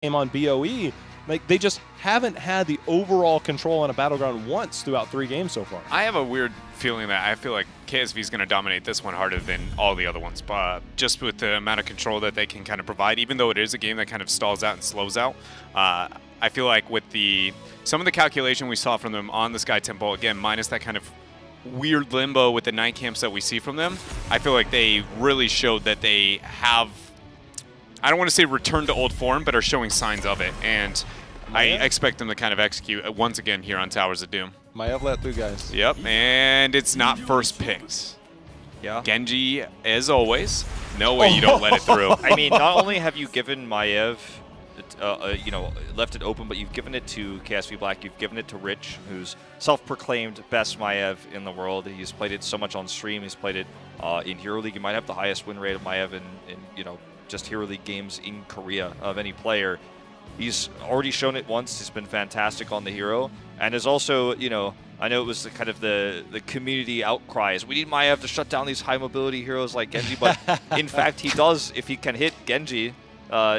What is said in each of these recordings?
game on BOE, like they just haven't had the overall control on a battleground once throughout 3 games so far. I have a weird feeling that I feel like KSV is going to dominate this one harder than all the other ones, but just with the amount of control that they can kind of provide, even though it is a game that kind of stalls out and slows out. I feel like with some of the calculation we saw from them on the Sky Temple, again, minus that kind of weird limbo with the night camps that we see from them, I feel like they really showed that they have, I don't want to say return to old form, but are showing signs of it. And I expect them to kind of execute once again here on Towers of Doom. Maiev let through, guys. Yep, and it's not first picks. Yeah. Genji, as always. No way you don't let it through. I mean, not only have you given Maiev, you know, left it open, but you've given it to KSV Black. You've given it to Rich, who's self-proclaimed best Maiev in the world. He's played it so much on stream. He's played it in Hero League. He might have the highest win rate of Maiev in you know, just Hero League games in Korea of any player. He's already shown it once. He's been fantastic on the hero, and is also, you know, I know it was kind of the community outcries. We need Maiev to shut down these high mobility heroes like Genji, but in fact he does. If he can hit Genji,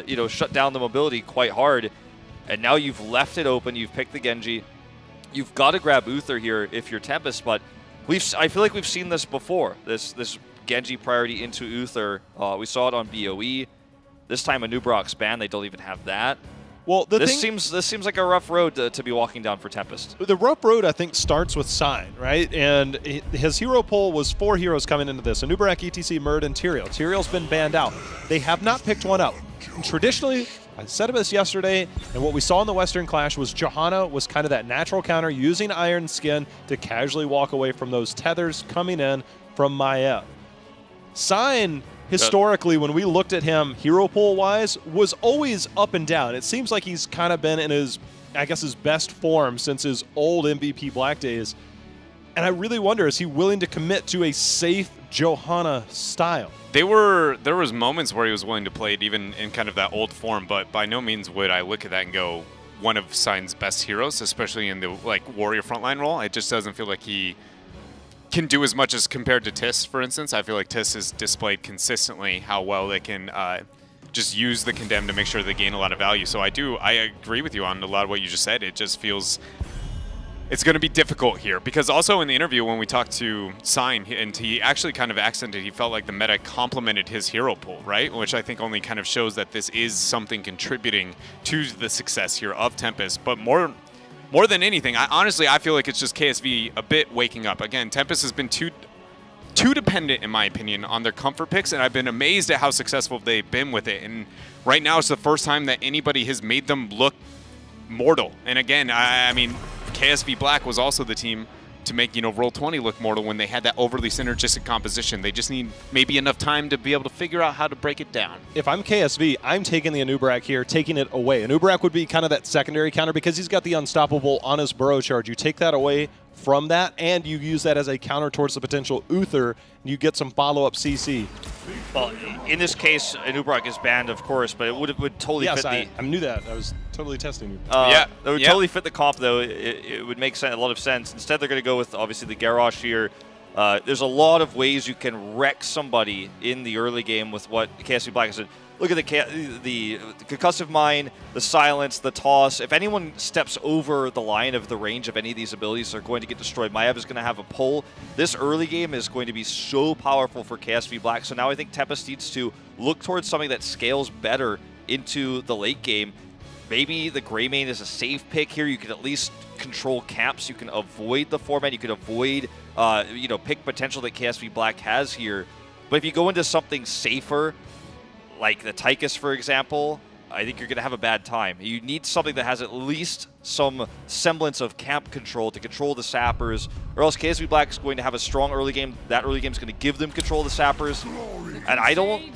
you know, shut down the mobility quite hard. And now you've left it open. You've picked the Genji. You've got to grab Uther here if you're Tempest, but I feel like we've seen this before. This Genji priority into Uther. We saw it on BOE. This time Anubarak's ban. They don't even have that. Well, this seems like a rough road to be walking down for Tempest. The rough road, I think, starts with Sign, right? And his hero pool was 4 heroes coming into this: Anubarak, ETC, Murd, and Tyrael. Tyrael's been banned out. They have not picked one up. And traditionally, I said this yesterday, and what we saw in the Western Clash was Johanna was kind of that natural counter, using Iron Skin to casually walk away from those tethers coming in from Maiev. Sign, historically, when we looked at him hero pool-wise, was always up and down. It seems like he's kind of been in his, I guess, his best form since his old MVP Black days. And I really wonder, is he willing to commit to a safe Johanna style? There was moments where he was willing to play it even in kind of that old form, but by no means would I look at that and go, one of Sign's best heroes, especially in the like warrior frontline role. It just doesn't feel like he can do as much as compared to Tiss, for instance. I feel like Tiss has displayed consistently how well they can just use the Condemn to make sure they gain a lot of value. So I agree with you on a lot of what you just said. It just feels it's going to be difficult here, because also in the interview when we talked to Sign, and he actually kind of accented, he felt like the meta complemented his hero pool, right? Which I think only kind of shows that this is something contributing to the success here of Tempest. But more than anything, honestly, I feel like it's just KSV a bit waking up. Again, Tempest has been too dependent, in my opinion, on their comfort picks, and I've been amazed at how successful they've been with it. And right now, it's the first time that anybody has made them look mortal. And again, I mean, KSV Black was also the team to make, you know, Roll20 look mortal when they had that overly synergistic composition. They just need maybe enough time to be able to figure out how to break it down. If I'm KSV, I'm taking the Anubarak here, taking it away. Anubarak would be kind of that secondary counter because he's got the Unstoppable on his Burrow charge. You take that away from that, and you use that as a counter towards the potential Uther, and you get some follow-up CC. Well, in this case, Anubarak is banned, of course, but it would totally fit the... I knew that. I was totally testing you. Yeah. It would totally fit the comp, though. It would make a lot of sense. Instead, they're going to go with, obviously, the Garrosh here. There's a lot of ways you can wreck somebody in the early game with what KSV Black has done. Look at the Concussive Mine, the Silence, the Toss. If anyone steps over the line of the range of any of these abilities, they're going to get destroyed. Maiev is going to have a pull. This early game is going to be so powerful for KSV Black. So now I think Tempest needs to look towards something that scales better into the late game. Maybe the Greymane is a safe pick here. You can at least control camps. You can avoid the format. You can avoid, you know, pick potential that KSV Black has here. But if you go into something safer, like the Tychus, for example, I think you're going to have a bad time. You need something that has at least some semblance of camp control to control the Sappers, or else KSV Black is going to have a strong early game. That early game is going to give them control of the Sappers, and I don't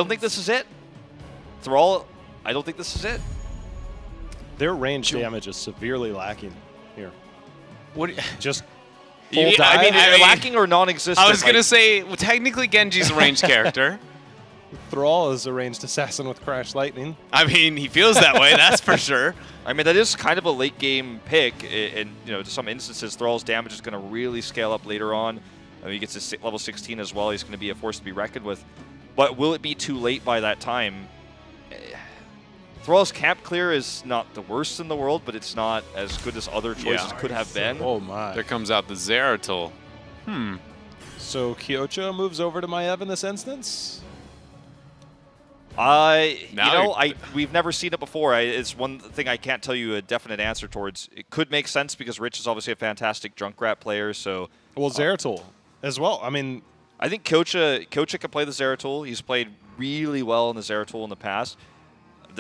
think this is it. Thrall, I don't think this is it. Their range damage is severely lacking here. What? Just full dive? I mean, lacking or non-existent? I was going to say, well, technically Genji's a ranged character. Thrall is a ranged assassin with Crash Lightning. I mean, he feels that way, that's for sure. I mean, that is kind of a late game pick, and you know, to some instances, Thrall's damage is going to really scale up later on. He gets to level 16 as well. He's going to be a force to be reckoned with. But will it be too late by that time? Thrall's camp clear is not the worst in the world, but it's not as good as other choices could have been. Oh my. There comes out the Zeratul. So Kyocha moves over to Maev in this instance? We've never seen it before. It's one thing I can't tell you a definite answer towards. It could make sense because Rich is obviously a fantastic Junkrat player. So, well, Zeratul as well. I mean, I think Kyocha can play the Zeratul. He's played really well in the Zeratul in the past.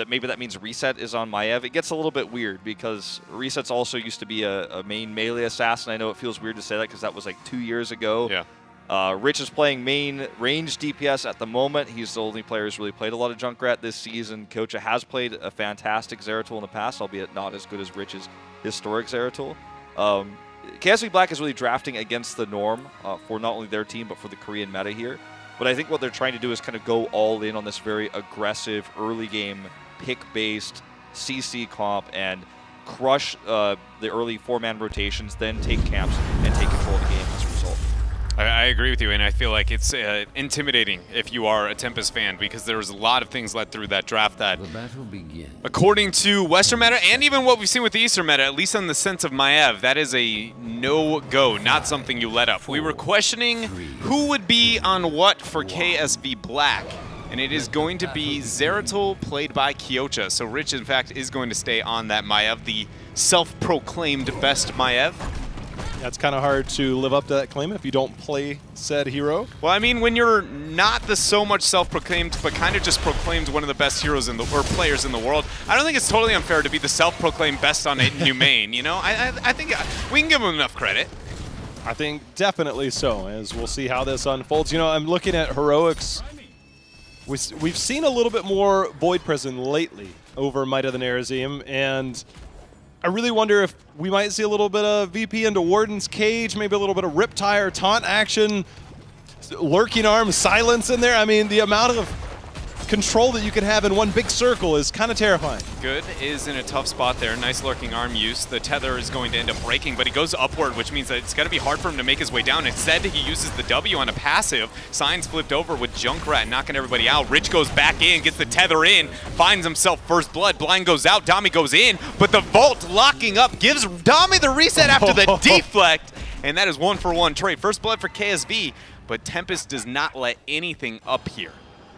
Maybe that means Reset is on Maev. It gets a little bit weird because Reset's also used to be a main melee assassin. I know it feels weird to say that because that was like 2 years ago. Yeah. Rich is playing main range DPS at the moment. He's the only player who's really played a lot of Junkrat this season. Kyocha has played a fantastic Zeratul in the past, albeit not as good as Rich's historic Zeratul. KSV Black is really drafting against the norm for not only their team, but for the Korean meta here. But I think what they're trying to do is kind of go all in on this very aggressive early game pick-based CC comp and crush the early 4-man rotations, then take camps and take control of the game as a result. I agree with you, and I feel like it's intimidating if you are a Tempest fan because there was a lot of things led through that draft that, according to Western meta and even what we've seen with the Eastern meta, at least in the sense of Maev, that is a no-go, not something you let up. We were questioning who would be on what for KSV Black, and it is going to be Zeratul played by Kyocha. So Rich, in fact, is going to stay on that Maev, the self-proclaimed best Maev. That's kind of hard to live up to that claim if you don't play said hero. Well, I mean, when you're not the so much self-proclaimed, but kind of just proclaimed one of the best heroes in the or players in the world, I don't think it's totally unfair to be the self-proclaimed best on a new main. You know, I think we can give him enough credit. I think definitely so, as we'll see how this unfolds. You know, I'm looking at heroics. We've seen a little bit more Void Prison lately over Might of the Nerazim, and I really wonder if we might see a little bit of VP into Warden's Cage, maybe a little bit of Riptire, taunt action, lurking arm, silence in there. I mean, the amount of control that you can have in one big circle is kind of terrifying. Good is in a tough spot there. Nice lurking arm use. The tether is going to end up breaking, but he goes upward, which means that it's going to be hard for him to make his way down. Instead, he uses the W on a passive. Signs flipped over with Junkrat knocking everybody out. Rich goes back in, gets the tether in, finds himself first blood. Blind goes out, Dami goes in, but the vault locking up gives Dami the reset after the deflect, and that is 1-for-1 trade. First blood for KSV, but Tempest does not let anything up here.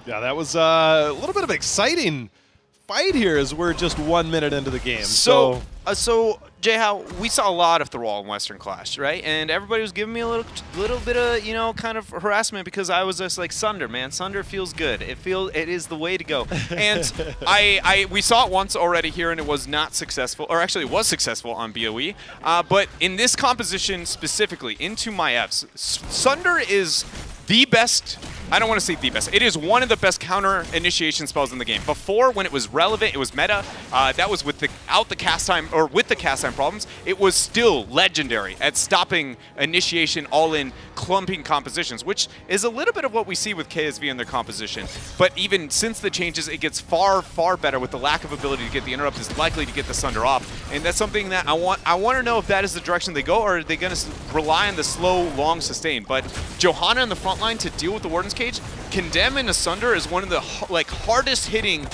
Yeah, that was a little bit of exciting fight here as we're just 1 minute into the game. So Jay, we saw a lot of Thrall in Western Clash, right? And everybody was giving me a little bit of, you know, kind of harassment because I was just like, Sunder, man, Sunder feels good. It is the way to go. And we saw it once already here, and it was not successful, or actually it was successful on BOE. But in this composition specifically, into Maevs, Sunder is the best. I don't want to say the best. It is one of the best counter initiation spells in the game. Before, when it was relevant, it was meta. That was without the cast time, or with the cast time problems. It was still legendary at stopping initiation all-in clumping compositions, which is a little bit of what we see with KSV in their composition. But even since the changes, it gets far, far better with the lack of ability to get the interrupt is likely to get the Sunder off. And that's something that I want to know if that is the direction they go, or are they going to rely on the slow, long sustain. But Johanna in the front line to deal with the Warden's Cage, Condemn and Asunder is one of the hardest hitting,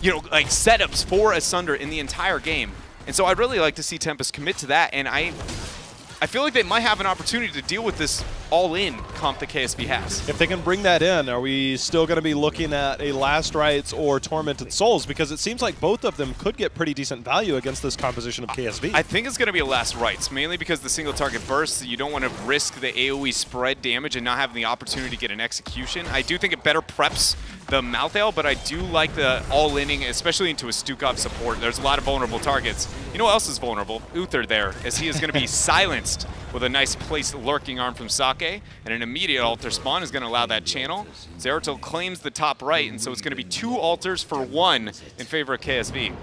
you know, like setups for Asunder in the entire game. And so I'd really like to see Tempest commit to that, and I feel like they might have an opportunity to deal with this all-in comp that KSV has. If they can bring that in, are we still going to be looking at a Last Rites or Tormented Souls? Because it seems like both of them could get pretty decent value against this composition of KSV. I think it's going to be a Last Rites, mainly because the single target bursts, you don't want to risk the AoE spread damage and not having the opportunity to get an execution. I do think it better preps the Malthael, but I do like the all-inning, especially into a Stukov support. There's a lot of vulnerable targets. You know what else is vulnerable? Uther there, as he is going to be silenced with a nice placed lurking arm from Sake, and an immediate altar spawn is going to allow that channel. Zeratul claims the top right, and so it's going to be 2 altars for 1 in favor of KSV.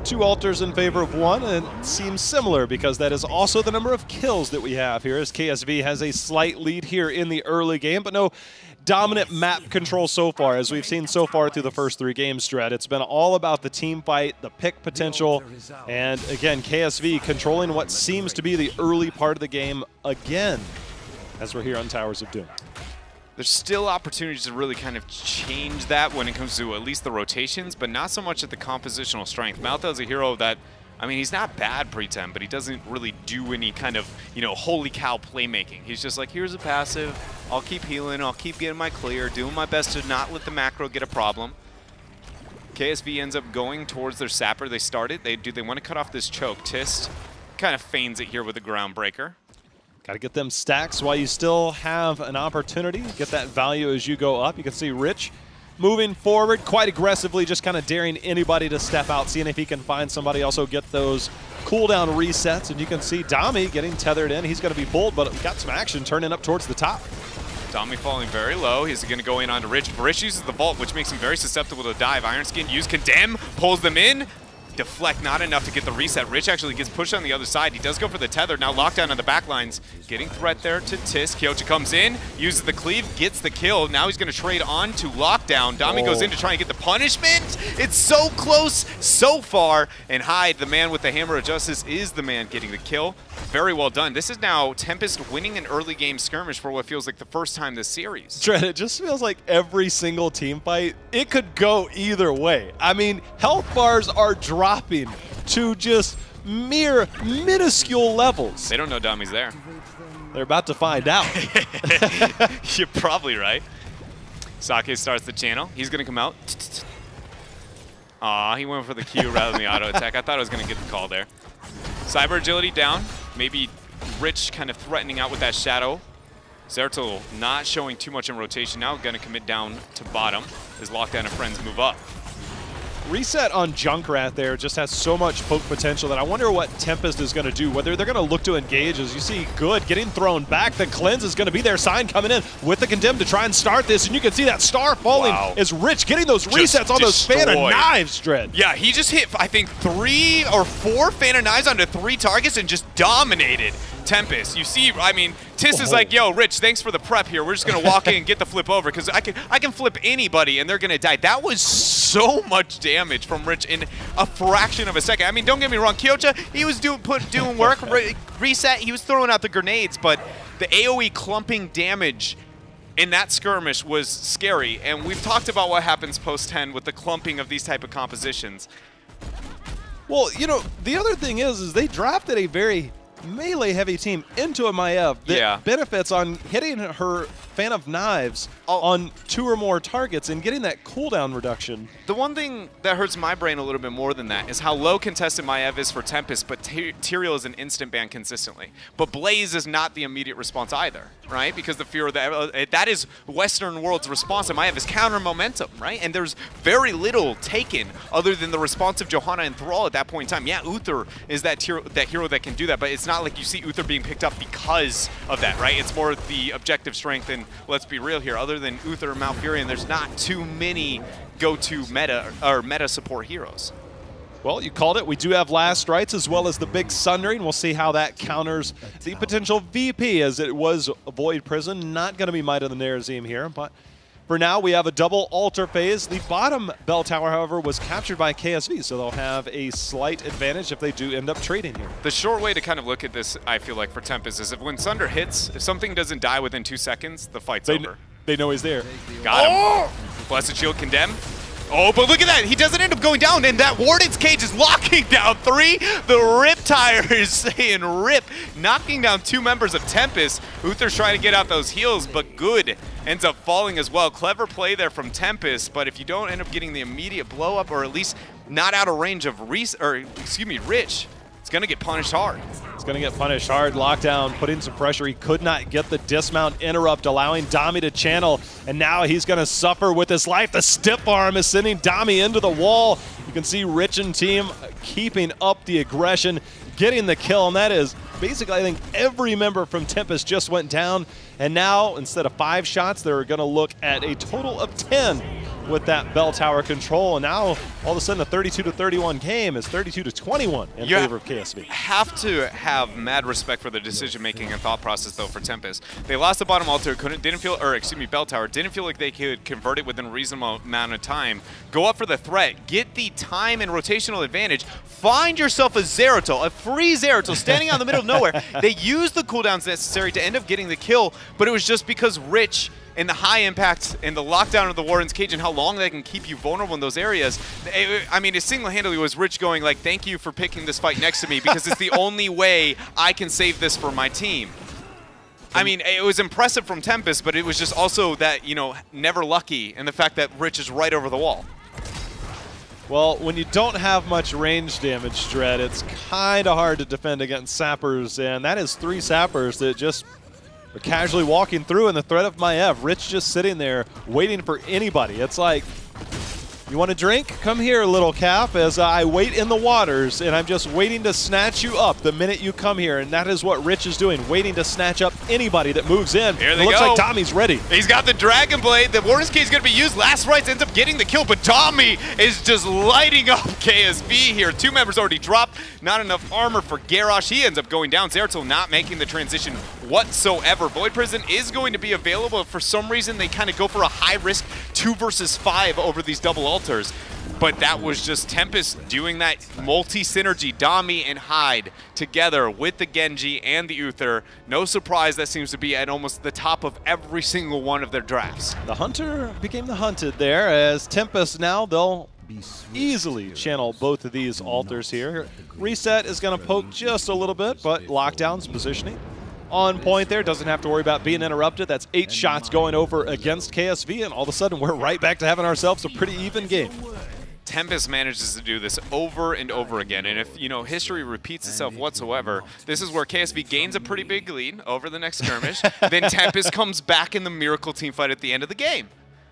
2 altars in favor of 1, and it seems similar because that is also the number of kills that we have here, as KSV has a slight lead here in the early game, but no dominant map control so far, as we've seen so far through the first 3 games, Strat. It's been all about the team fight, the pick potential, and again, KSV controlling what seems to be the early part of the game again, as we're here on Towers of Doom. There's still opportunities to really kind of change that when it comes to at least the rotations, but not so much at the compositional strength. Maltha is a hero that, I mean, he's not bad pre-temp, but he doesn't really do any kind of, you know, holy cow playmaking. He's just like, here's a passive, I'll keep healing, I'll keep getting my clear, doing my best to not let the macro get a problem. KSV ends up going towards their sapper. They started. They want to cut off this choke. Tist kind of feigns it here with the ground breaker. Got to get them stacks while you still have an opportunity. Get that value as you go up. You can see Rich moving forward quite aggressively, just kind of daring anybody to step out, seeing if he can find somebody. Also get those cooldown resets, and you can see Dami getting tethered in. He's going to be pulled, but got some action turning up towards the top. Dami falling very low. He's going to go in onto Rich. Rich uses the Vault, which makes him very susceptible to dive. Iron Skin use Condemn, pulls them in. Deflect not enough to get the reset. Rich actually gets pushed on the other side. He does go for the tether. Now lockdown on the back lines. Getting threat there to Tisk. Kyocha comes in, uses the cleave, gets the kill. Now he's going to trade on to lockdown. Dami goes in to try and get the punishment. It's so close, so far. And Hyde, the man with the Hammer of Justice, is the man getting the kill. Very well done. This is now Tempest winning an early game skirmish for what feels like the first time this series. Trent, it just feels like every single team fight, it could go either way. I mean, health bars are dropping to just mere minuscule levels. They don't know Dami's there. They're about to find out. You're probably right. Sake starts the channel. He's going to come out. Aw, he went for the Q rather than the auto attack. I thought I was going to get the call there. Cyber agility down. Maybe Rich kind of threatening out with that shadow. Zerto not showing too much in rotation now. Going to commit down to bottom as Lockdown and friends move up. Reset on Junkrat there just has so much poke potential that I wonder what Tempest is going to do, whether they're going to look to engage. As you see, Good getting thrown back. The cleanse is going to be their sign coming in with the Condemn to try and start this, and you can see that star falling as Rich getting those resets on those fan of knives, Dread. Yeah, he just hit, I think, 3 or 4 fan of knives onto 3 targets and just dominated Tempest. You see, I mean, Tis is like, yo, Rich, thanks for the prep here. We're just going to walk in and get the flip over because I can flip anybody and they're going to die. That was so much damage from Rich in a fraction of a second. I mean, don't get me wrong, Kyocha, he was doing work, reset, he was throwing out the grenades, but the AoE clumping damage in that skirmish was scary, and we've talked about what happens post-10 with the clumping of these type of compositions. Well, you know, the other thing is they drafted a very melee-heavy team into a Maiev that benefits on hitting her fan of knives on 2 or more targets and getting that cooldown reduction. The one thing that hurts my brain a little bit more than that is how low contested Maiev is for Tempest, but Tyrael is an instant ban consistently. But Blaze is not the immediate response either, right? Because the fear of that is Western world's response to Maiev is counter momentum, right? And there's very little taken other than the response of Johanna and Thrall at that point in time. Yeah, Uther is that hero that can do that, but it's not like you see Uther being picked up because of that, right? It's more the objective strength, and let's be real here, other than Uther and Malfurion, there's not too many go-to meta support heroes. Well, you called it. We do have Last Rites as well as the Big Sundering. We'll see how that counters the potential VP, as it was Void Prison. Not going to be Might of the Nerazim here, but for now we have a double altar phase. The bottom bell tower, however, was captured by KSV, so they'll have a slight advantage if they do end up trading here. The short way to kind of look at this, I feel like, for Tempest is if when Sunder hits, if something doesn't die within 2 seconds, the fight's over. They know he's there. Got him. Blessed Shield Condemn. Oh, but look at that. He doesn't end up going down, and that Warden's Cage is locking down 3. The Rip Tire is saying rip, knocking down 2 members of Tempest. Uther's trying to get out those heals, but Good ends up falling as well. Clever play there from Tempest, but if you don't end up getting the immediate blow up, or at least not out of range of Rich, it's going to get punished hard. It's going to get punished hard. Lockdown putting some pressure. He could not get the dismount interrupt, allowing Dami to channel, and now he's going to suffer with his life. The stiff arm is sending Dami into the wall. You can see Rich and team keeping up the aggression, getting the kill, and that is basically, I think, every member from Tempest just went down, and now instead of 5 shots, they're going to look at a total of 10 with that bell tower control, and now all of a sudden a 32-31 game is 32-21 in favor of KSV. Have to have mad respect for the decision making and thought process though for Tempest. They lost the bottom altar, bell tower, didn't feel like they could convert it within a reasonable amount of time. Go up for the threat, get the time and rotational advantage, find yourself a Zeratul, a free Zeratul standing out in the middle of nowhere. They used the cooldowns necessary to end up getting the kill, but it was just because Rich and the high impact and the lockdown of the Warden's Cage and how long they can keep you vulnerable in those areas. I mean, it single-handedly was Rich going like, thank you for picking this fight next to me because it's the only way I can save this for my team. I mean, it was impressive from Tempest, but it was just also that, you know, never lucky, and the fact that Rich is right over the wall. Well, when you don't have much range damage, Dread, it's kind of hard to defend against sappers, and that is 3 sappers that just are casually walking through in the threat of Maev. Rich just sitting there waiting for anybody. It's like, you want a drink? Come here, little Cap, as I wait in the waters, and I'm just waiting to snatch you up the minute you come here, and that is what Rich is doing, waiting to snatch up anybody that moves in. Here they it looks go. like Tommy's ready. He's got the Dragon Blade. The Warden's Cage is going to be used. Last Rites ends up getting the kill, but Tommy is just lighting up KSV here. 2 members already dropped. Not enough armor for Garrosh. He ends up going down. Zeratul not making the transition whatsoever. Void Prison is going to be available. For some reason, they kind of go for a high-risk 2 versus 5 over these double altars. But that was just Tempest doing that multi-synergy, Dami and Hyde together with the Genji and the Uther. No surprise that seems to be at almost the top of every single one of their drafts. The Hunter became the hunted there, as Tempest now, they'll easily channel both of these altars here. Reset is going to poke just a little bit, but Lockdown's positioning on point there. Doesn't have to worry about being interrupted. That's 8 shots going over against KSV, and all of a sudden we're right back to having ourselves a pretty even game. Tempest manages to do this over and over again, and if, you know, history repeats itself whatsoever, this is where KSV gains a pretty big lead over the next skirmish, then Tempest comes back in the Miracle team fight at the end of the game.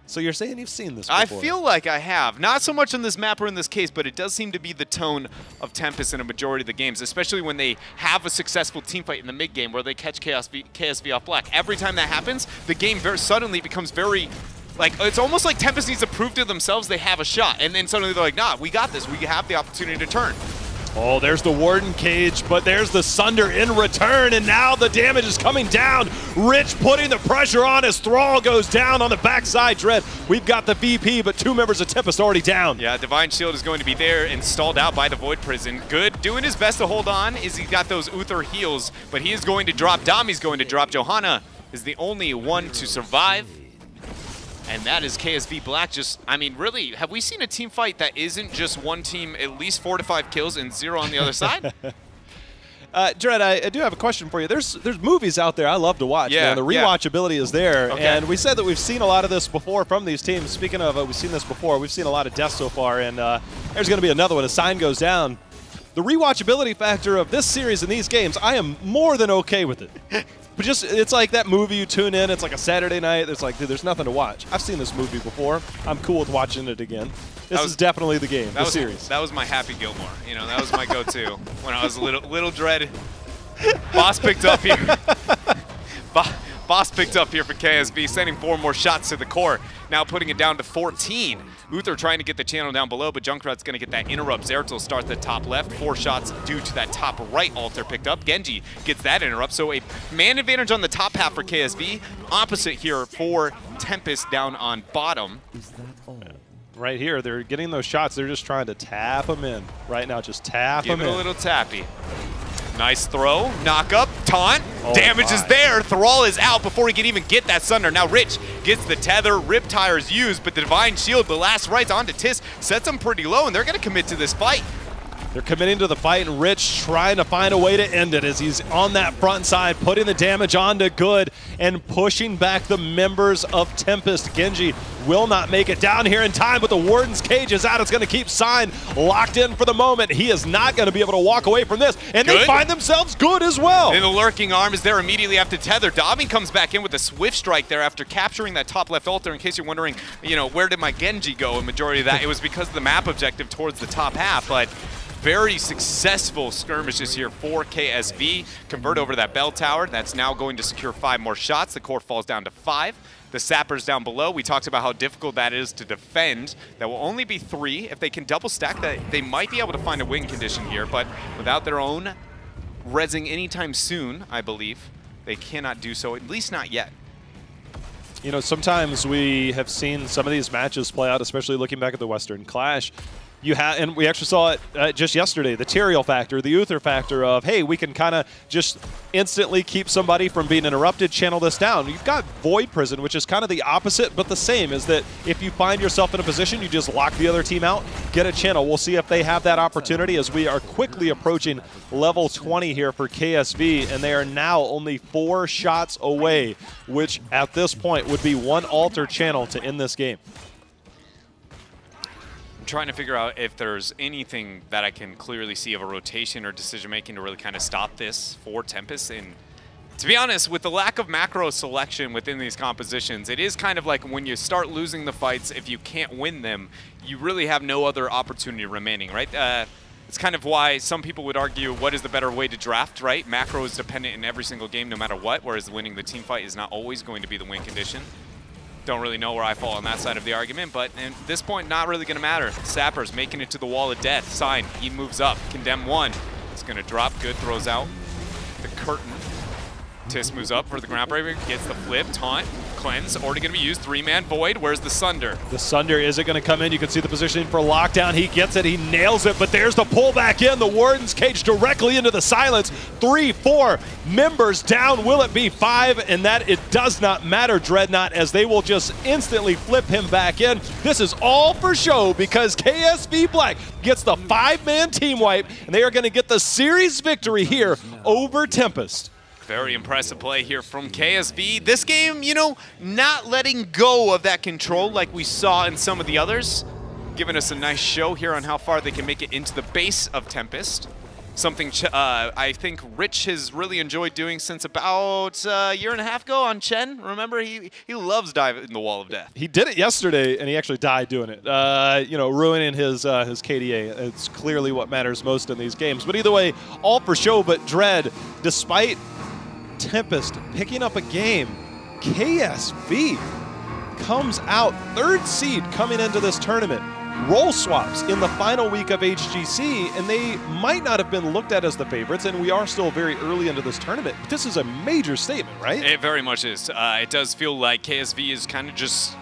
So you're saying you've seen this before? I feel like I have. Not so much on this map or in this case, but it does seem to be the tone of Tempest in a majority of the games, especially when they have a successful team fight in the mid-game where they catch KSV off black. Every time that happens, the game very suddenly becomes very... like, it's almost like Tempest needs to prove to themselves they have a shot, and then suddenly they're like, nah, we got this. We have the opportunity to turn. Oh, there's the Warden Cage, but there's the Sunder in return, and now the damage is coming down. Rich putting the pressure on as Thrall goes down on the backside. Dread, we've got the VP, but 2 members of Tempest already down. Yeah, Divine Shield is going to be there and stalled out by the Void Prison. Good, doing his best to hold on is he got those Uther heals, but he is going to drop. Dami's going to drop. Johanna is the only one to survive. And that is KSV Black. Just, I mean, really, have we seen a team fight that isn't just one team at least 4 to 5 kills and 0 on the other side? Dread, I do have a question for you. There's movies out there I love to watch. Yeah, man. The rewatchability is there. Okay. And we said that we've seen a lot of this before from these teams. Speaking of, we've seen this before. We've seen a lot of deaths so far, and there's going to be another one. A sign goes down. The rewatchability factor of this series and these games, I am more than okay with it. But just, it's like that movie you tune in, it's like a Saturday night, it's like, dude, there's nothing to watch. I've seen this movie before. I'm cool with watching it again. This is definitely the game, the series. That was my Happy Gilmore. You know, that was my go-to when I was a little Dread. Boss picked up here. Boss picked up here for KSV, sending 4 more shots to the core. Now putting it down to 14. Uther trying to get the channel down below, but Junkrat's going to get that interrupt. Zeratul starts the top left. 4 shots due to that top right altar picked up. Genji gets that interrupt. So a man advantage on the top half for KSV. Opposite here for Tempest down on bottom. Right here, they're getting those shots. They're just trying to tap them in. Right now, just tap them in. Give it a little tappy. Nice throw, knock up, taunt, oh damage is there. Thrall is out before he can even get that Sunder. Now Rich gets the tether, Rip Tire's used, but the Divine Shield, the last rights onto Tis, sets him pretty low, and they're going to commit to this fight. They're committing to the fight, and Rich trying to find a way to end it as he's on that front side, putting the damage onto Good and pushing back the members of Tempest. Genji will not make it down here in time, but the Warden's Cage is out. It's going to keep Sign locked in for the moment. He is not going to be able to walk away from this, and they find themselves Good as well. And the lurking arm is there immediately after tether. Dami comes back in with a swift strike there after capturing that top left altar. In case you're wondering, you know, where did my Genji go? A majority of that, it was because of the map objective towards the top half, but very successful skirmishes here for KSV. Convert over to that bell tower. That's now going to secure 5 more shots. The core falls down to 5. The sappers down below, we talked about how difficult that is to defend. That will only be 3. If they can double stack that, they might be able to find a win condition here, but without their own rezzing anytime soon, I believe, they cannot do so, at least not yet. You know, sometimes we have seen some of these matches play out, especially looking back at the Western Clash. You have, and we actually saw it just yesterday, the Tyrael factor, the Uther factor of, hey, we can kind of just instantly keep somebody from being interrupted, channel this down. You've got Void Prison, which is kind of the opposite, but the same, is that if you find yourself in a position, you just lock the other team out, get a channel. We'll see if they have that opportunity as we are quickly approaching level 20 here for KSV, and they are now only 4 shots away, which at this point would be 1 altar channel to end this game. I'm trying to figure out if there's anything that I can clearly see of a rotation or decision making to really kind of stop this for Tempest. And to be honest, with the lack of macro selection within these compositions, it is kind of like when you start losing the fights, if you can't win them, you really have no other opportunity remaining, right? It's kind of why some people would argue what is the better way to draft, right? Macro is dependent in every single game no matter what, whereas winning the team fight is not always going to be the win condition. Don't really know where I fall on that side of the argument, but at this point, not really going to matter. Sappers making it to the wall of death. Sign, he moves up. Condemn 1. It's going to drop. Good, throws out the curtain. Tis moves up for the groundbreaker, gets the flip, taunt, cleanse, already going to be used. 3-man Void. Where's the Sunder? The Sunder isn't going to come in. You can see the positioning for lockdown. He gets it. He nails it, but there's the pull back in. The Warden's cage directly into the silence. 3, 4 members down. Will it be 5? And that it does not matter, Dreadnought, as they will just instantly flip him back in. This is all for show because KSV Black gets the 5-man team wipe, and they are going to get the series victory here over Tempest. Very impressive play here from KSV. This game, you know, not letting go of that control like we saw in some of the others, giving us a nice show here on how far they can make it into the base of Tempest. Something I think Rich has really enjoyed doing since about a year and a half ago on Chen. Remember, he loves diving in the wall of death. He did it yesterday, and he actually died doing it. You know, ruining his KDA. It's clearly what matters most in these games. But either way, all for show. But Dread, despite Tempest picking up a game, KSV comes out 3rd seed coming into this tournament. Role swaps in the final week of HGC, and they might not have been looked at as the favorites, and we are still very early into this tournament. But this is a major statement, right? It very much is. It does feel like KSV is kind of just...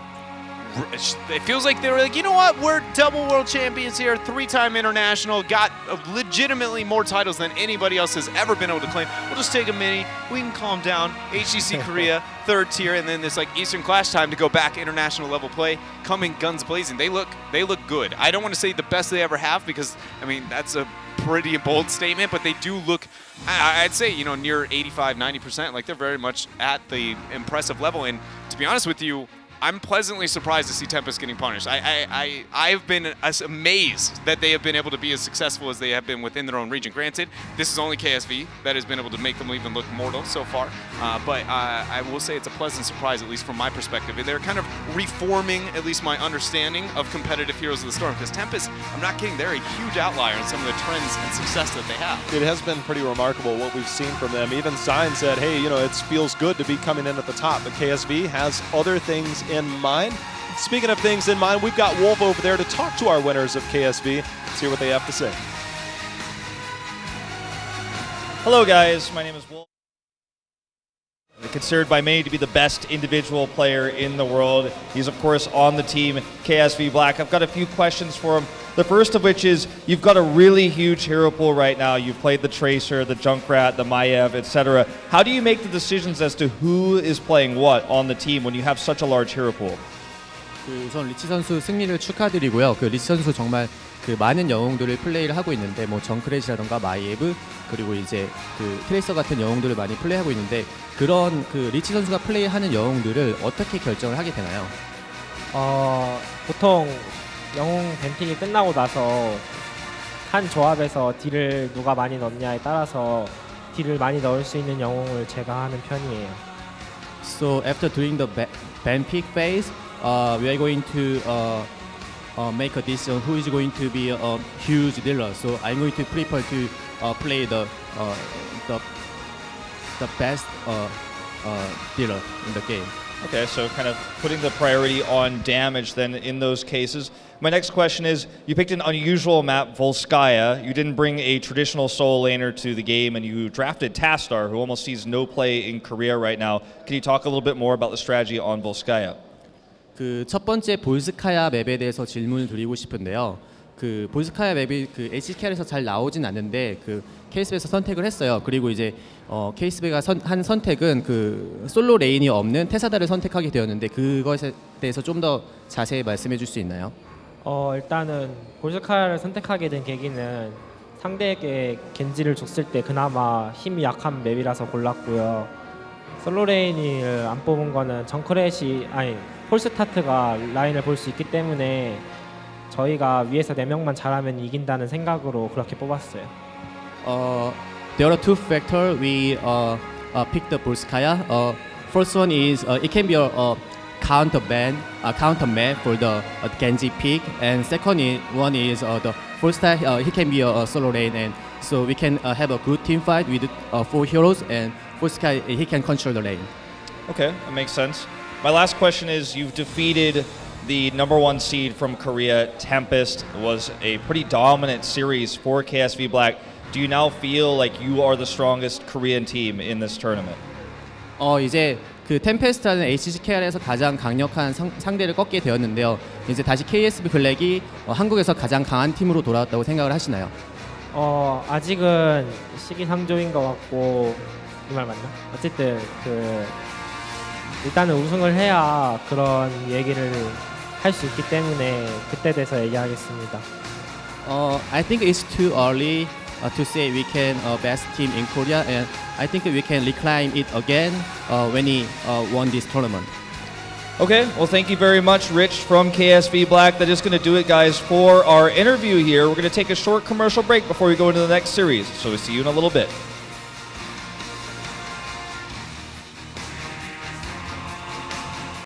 It feels like they were like, you know what, we're double world champions here, 3-time international, got legitimately more titles than anybody else has ever been able to claim. We'll just take a mini, we can calm down. HGC Korea, 3rd tier, and then this like Eastern Clash time to go back international level play, coming guns blazing. They look good. I don't want to say the best they ever have because, I mean, that's a pretty bold statement, but they do look, I'd say, you know, near 85, 90%. Like they're very much at the impressive level. And to be honest with you, I'm pleasantly surprised to see Tempest getting punished. I've been as amazed that they have been able to be as successful as they have been within their own region. Granted, this is only KSV that has been able to make them even look mortal so far. But I will say it's a pleasant surprise, at least from my perspective. They're kind of reforming, at least my understanding of competitive Heroes of the Storm. Because Tempest, I'm not kidding, they're a huge outlier in some of the trends and success that they have. It has been pretty remarkable what we've seen from them. Even Sign said, hey, you know, it feels good to be coming in at the top. But KSV has other things in mind. Speaking of things in mind, we've got Wolf over there to talk to our winners of KSV. Let's hear what they have to say. Hello guys, my name is Wolf. Considered by many to be the best individual player in the world. He's of course on the team KSV Black. I've got a few questions for him. The first of which is, you've got a really huge hero pool right now. You've played the Tracer, the Junkrat, the Maiev, etc. How do you make the decisions as to who is playing what on the team when you have such a large hero pool? 우선 리치 선수 승리를 축하드리고요. 리치 선수 정말 많은 영웅들을 플레이를 하고 있는데 뭐 정크렛이라던가 마이에브 그리고 이제 트레이서 같은 영웅들을 많이 플레이하고 있는데 그런 리치 선수가 플레이하는 영웅들을 어떻게 결정을 하게 되나요? 보통 영웅 뱀픽이 끝나고 나서 한 조합에서 딜을 누가 많이 넣냐에 따라서 딜을 많이 넣을 수 있는 영웅을 제가 하는 편이에요. So after doing the ban pick phase, we are going to make a decision who is going to be a huge dealer. So I'm going to prefer to play the best dealer in the game. Okay, so kind of putting the priority on damage then in those cases. My next question is, you picked an unusual map, Volskaya. You didn't bring a traditional solo laner to the game, and you drafted Tastar, who almost sees no play in Korea right now. Can you talk a little bit more about the strategy on Volskaya? 첫 번째 볼스카야 맵에 대해서 질문을 드리고 싶은데요. 그 볼스카야 맵이 그 HGC에서 잘 나오진 않는데 그 KSV에서 선택을 했어요. 그리고 이제 KSV가 한 선택은 그 솔로 레인이 없는 테사다를 선택하게 되었는데 그것에 대해서 좀 더 자세히 말씀해 줄 수 있나요? 일단은 볼스카야를 선택하게 된 계기는 상대에게 겐지를 줬을 때 그나마 힘이 약한 맵이라서 골랐고요. 솔로 레인을 안 뽑은 거는 정크렛이 아니 폴스타트가 라인을 볼 수 있기 때문에 저희가 위에서 4명만 잘하면 이긴다는 생각으로 그렇게 뽑았어요. There are two factors we picked the Bolskaya. First one is it can be a counter man for the Genji pick, and second one is the first time he can be a solo lane, and so we can have a good team fight with 4 heroes, and Bolskaya he can control the lane. Okay, that makes sense. My last question is, you've defeated the #1 seed from Korea, Tempest. It was a pretty dominant series for KSV Black. Do you now feel like you are the strongest Korean team in this tournament? 이제 그 템페스트라는 HGKR에서 가장 강력한 상대를 꺾게 되었는데요. 이제 다시 KSV 블랙이 한국에서 가장 강한 팀으로 돌아왔다고 생각을 하시나요? 아직은 시기상조인 것 같고 이 말 맞나? 어쨌든 그 일단은 우승을 해야 그런 얘기를 할 수 있기 때문에 그때 돼서 얘기하겠습니다. I think it's too early to say we can best team in Korea, and I think we can reclaim it again when he won this tournament. Okay, well, thank you very much, Rich from KSV Black. That is going to do it, guys, for our interview here. We're going to take a short commercial break before we go into the next series, so we'll see you in a little bit.